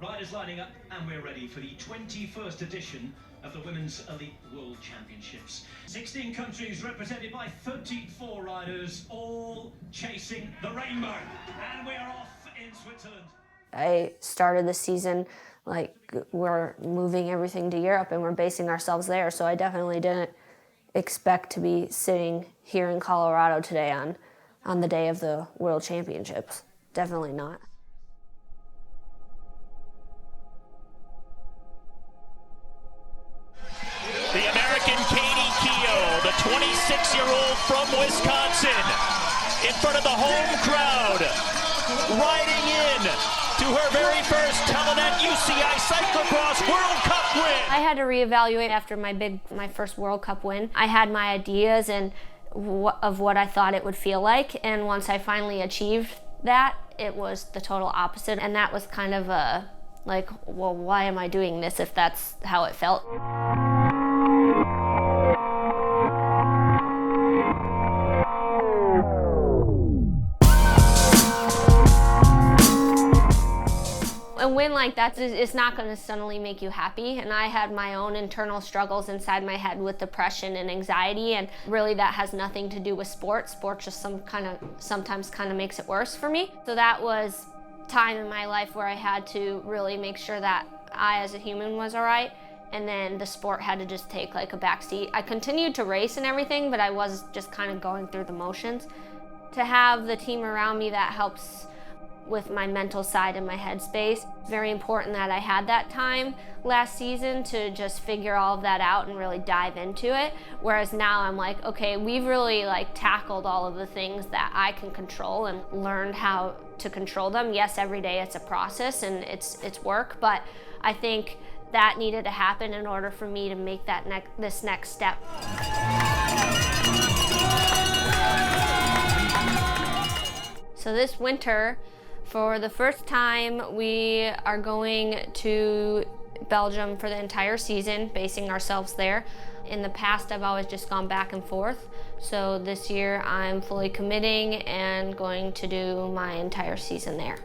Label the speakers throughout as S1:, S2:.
S1: Riders lining up, and we're ready for the 21st edition of the Women's Elite World Championships. 16 countries represented by 34 riders, all chasing the rainbow. And we are off in Switzerland.
S2: I started the season like we're moving everything to Europe and we're basing ourselves there, so I definitely didn't expect to be sitting here in Colorado today on the day of the World Championships. Definitely not.
S3: The American Kaitie Keough, the 26-year-old from Wisconsin, in front of the home crowd, riding in to her very first Cannondale UCI Cyclocross World Cup win.
S2: I had to reevaluate after my first World Cup win. I had my ideas of what I thought it would feel like, and once I finally achieved that, it was the total opposite, and that was kind of a, like, well, why am I doing this if that's how it felt? A win like that, it's not going to suddenly make you happy, and I had my own internal struggles inside my head with depression and anxiety, and really that has nothing to do with sports. Sport just sometimes kind of makes it worse for me. So that was time in my life where I had to really make sure that I as a human was all right, and then the sport had to just take like a back seat. I continued to race and everything, but I was just kind of going through the motions. To have the team around me that helps with my mental side and my headspace. Very important that I had that time last season to just figure all of that out and really dive into it. Whereas now I'm like, okay, we've really like tackled all of the things that I can control and learned how to control them. Yes, every day it's a process and it's work, but I think that needed to happen in order for me to make that this next step. So this winter, for the first time, we are going to Belgium for the entire season, basing ourselves there. In the past, I've always just gone back and forth. So this year, I'm fully committing and going to do my entire season there.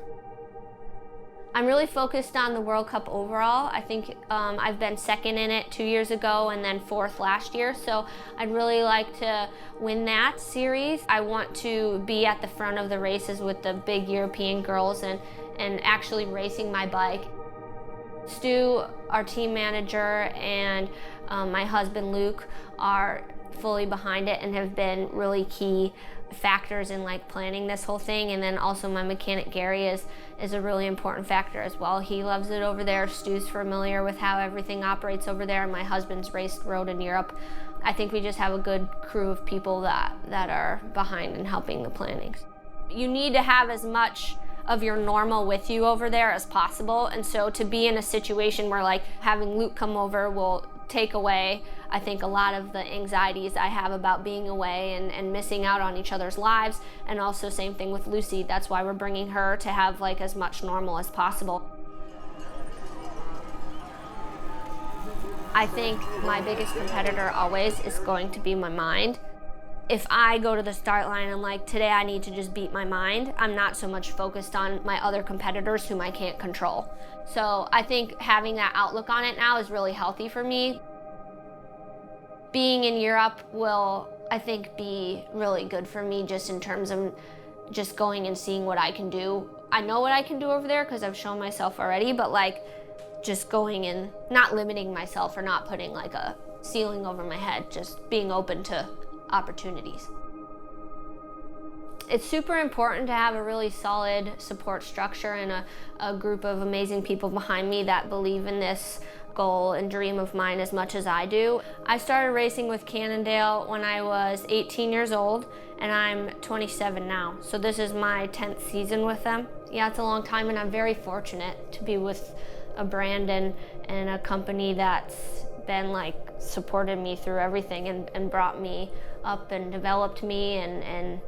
S2: I'm really focused on the World Cup overall. I think I've been second in it 2 years ago and then fourth last year, so I'd really like to win that series. I want to be at the front of the races with the big European girls and actually racing my bike. Stu, our team manager, and my husband Luke are fully behind it and have been really key factors in like planning this whole thing. And then also my mechanic Gary is a really important factor as well. He loves it over there. Stu's familiar with how everything operates over there. My husband's raced road in Europe. I think we just have a good crew of people that are behind and helping the plannings. You need to have as much of your normal with you over there as possible, and so to be in a situation where like having Luke come over will take away, I think, a lot of the anxieties I have about being away and missing out on each other's lives. And also same thing with Lucy. That's why we're bringing her to have like as much normal as possible. I think my biggest competitor always is going to be my mind. If I go to the start line and like, today I need to just beat my mind, I'm not so much focused on my other competitors whom I can't control. So I think having that outlook on it now is really healthy for me. Being in Europe will, I think, be really good for me just in terms of just going and seeing what I can do. I know what I can do over there because I've shown myself already, but like just going and not limiting myself or not putting like a ceiling over my head, just being open to opportunities. It's super important to have a really solid support structure and a group of amazing people behind me that believe in this goal and dream of mine as much as I do. I started racing with Cannondale when I was 18 years old, and I'm 27 now. So this is my 10th season with them. Yeah, it's a long time, and I'm very fortunate to be with a brand and a company that's been like supported me through everything and brought me up and developed me, and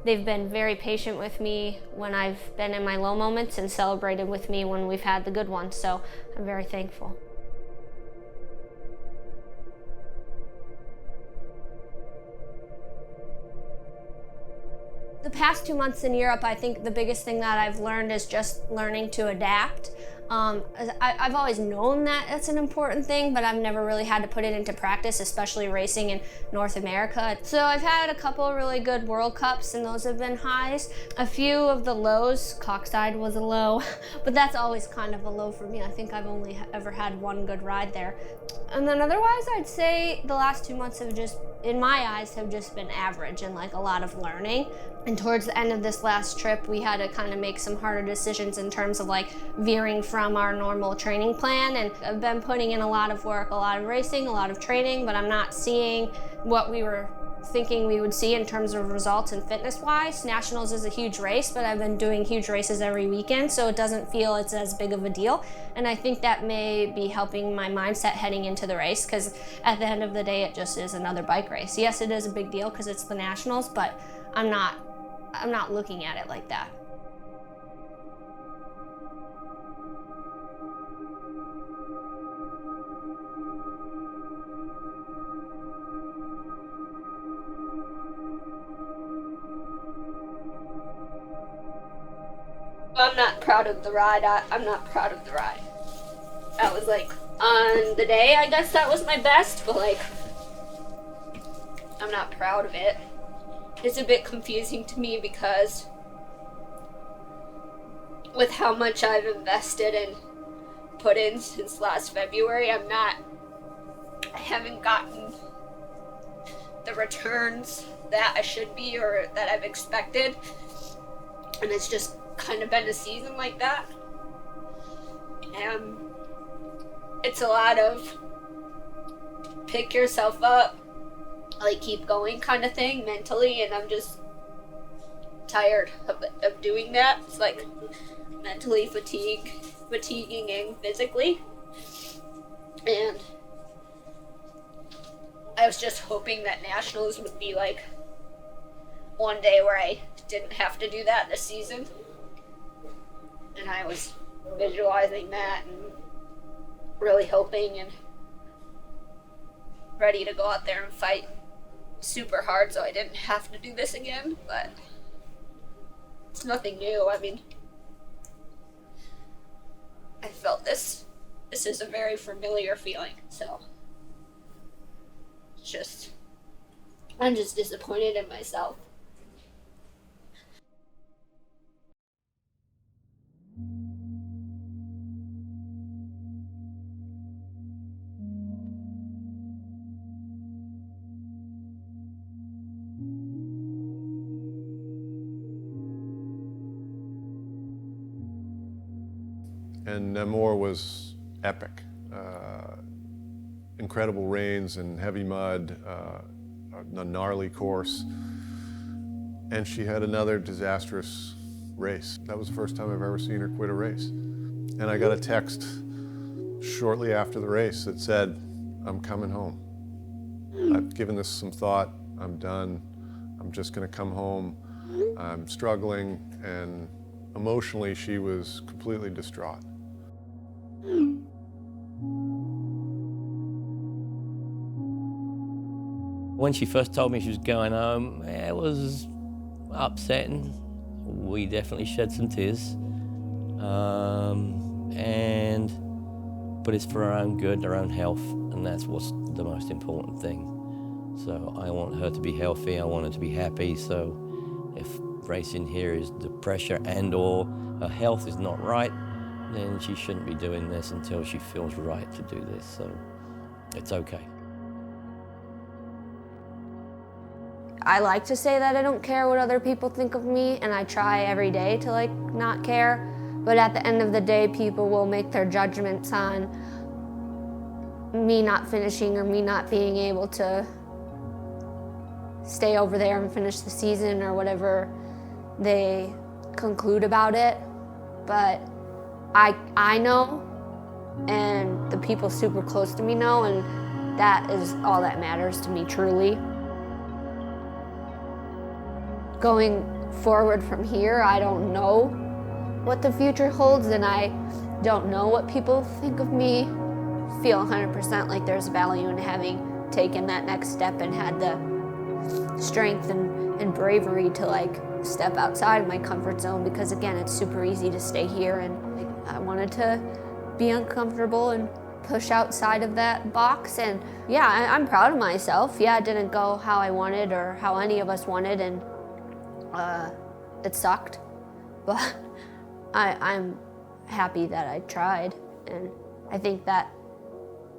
S2: they've been very patient with me when I've been in my low moments and celebrated with me when we've had the good ones, so I'm very thankful. The past 2 months in Europe, I think the biggest thing that I've learned is just learning to adapt. I've always known that it's an important thing, but I've never really had to put it into practice, especially racing in North America. So I've had a couple really good World Cups, and those have been highs. A few of the lows, Coxside was a low, but that's always kind of a low for me. I think I've only ever had one good ride there. And then otherwise, I'd say the last 2 months have just, in my eyes, have just been average and like a lot of learning. And towards the end of this last trip, we had to kind of make some harder decisions in terms of like veering from our normal training plan. And I've been putting in a lot of work, a lot of racing, a lot of training, but I'm not seeing what we were thinking we would see in terms of results and fitness-wise. Nationals is a huge race, but I've been doing huge races every weekend, so it doesn't feel it's as big of a deal. And I think that may be helping my mindset heading into the race, because at the end of the day, it just is another bike race. Yes, it is a big deal because it's the Nationals, but I'm not looking at it like that. I'm not proud of the ride. I'm not proud of the ride. That was like, on the day, I guess that was my best, but like, I'm not proud of it. It's a bit confusing to me because with how much I've invested and put in since last February, I haven't gotten the returns that I should be or that I've expected. And it's just kind of been a season like that. And it's a lot of pick yourself up, like keep going kind of thing mentally, and I'm just tired of doing that. It's like mentally fatiguing and physically. And I was just hoping that Nationals would be like one day where I didn't have to do that this season. And I was visualizing that and really hoping and ready to go out there and fight super hard so I didn't have to do this again, but it's nothing new. I mean, I felt this is a very familiar feeling, so I'm just disappointed in myself.
S4: And Namur was epic. Incredible rains and heavy mud, a gnarly course. And she had another disastrous race. That was the first time I've ever seen her quit a race. And I got a text shortly after the race that said, "I'm coming home. I've given this some thought. I'm done. I'm just gonna come home. I'm struggling." And emotionally, she was completely distraught.
S5: When she first told me she was going home, it was upsetting. We definitely shed some tears. But it's for her own good, her own health, and that's what's the most important thing. So I want her to be healthy, I want her to be happy, so if racing here is the pressure and/or her health is not right, then she shouldn't be doing this until she feels right to do this, so it's okay.
S2: I like to say that I don't care what other people think of me, and I try every day to like not care, but at the end of the day, people will make their judgments on me not finishing or me not being able to stay over there and finish the season or whatever they conclude about it. But I know, and the people super close to me know, and that is all that matters to me, truly. Going forward from here, I don't know what the future holds, and I don't know what people think of me. Feel 100% like there's value in having taken that next step and had the strength and bravery to like step outside of my comfort zone, because again, it's super easy to stay here and like I wanted to be uncomfortable and push outside of that box, and yeah, I'm proud of myself. Yeah, it didn't go how I wanted or how any of us wanted, and it sucked, but I'm happy that I tried, and I think that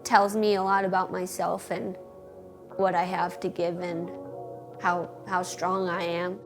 S2: tells me a lot about myself and what I have to give and how strong I am.